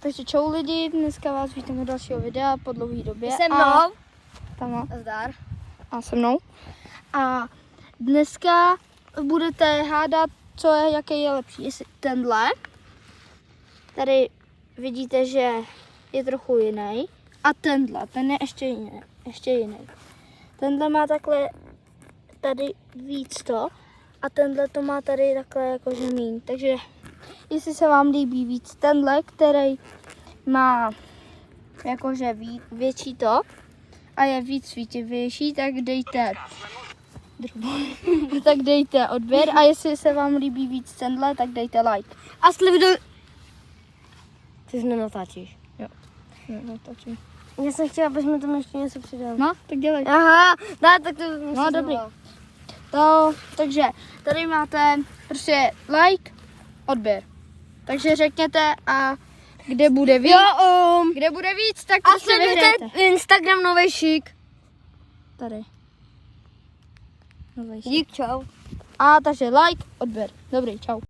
Takže čau lidi, dneska vás vítám u dalšího videa po dlouhé době. Se mnou. Tam Zdar. a se mnou. A dneska budete hádat, jaký je lepší. Jestli tenhle, tady vidíte, že je trochu jiný. A tenhle, ten je ještě jiný. Tenhle má takhle tady víc to. A tenhle to má tady takhle jakože míň. Takže jestli se vám líbí víc tenhle, který má jakože větší to a je víc svítivější, tak dejte tak dejte odběr, a jestli se vám líbí víc tenhle, tak dejte like. A jestli video... Ty nenatáčíš. Jo, natočím. Já jsem chtěla, abys mi tam ještě něco přidal. No, tak dělej. Aha, dá, tak to No, dobrý. Takže tady máte prostě like, odběr. Takže řekněte, a kde bude víc, kde bude víc, tak A prostě vyhrajete. sledujte Instagram Novej Šík. Tady. Dík, čau. A takže like, odběr. Dobrý, čau.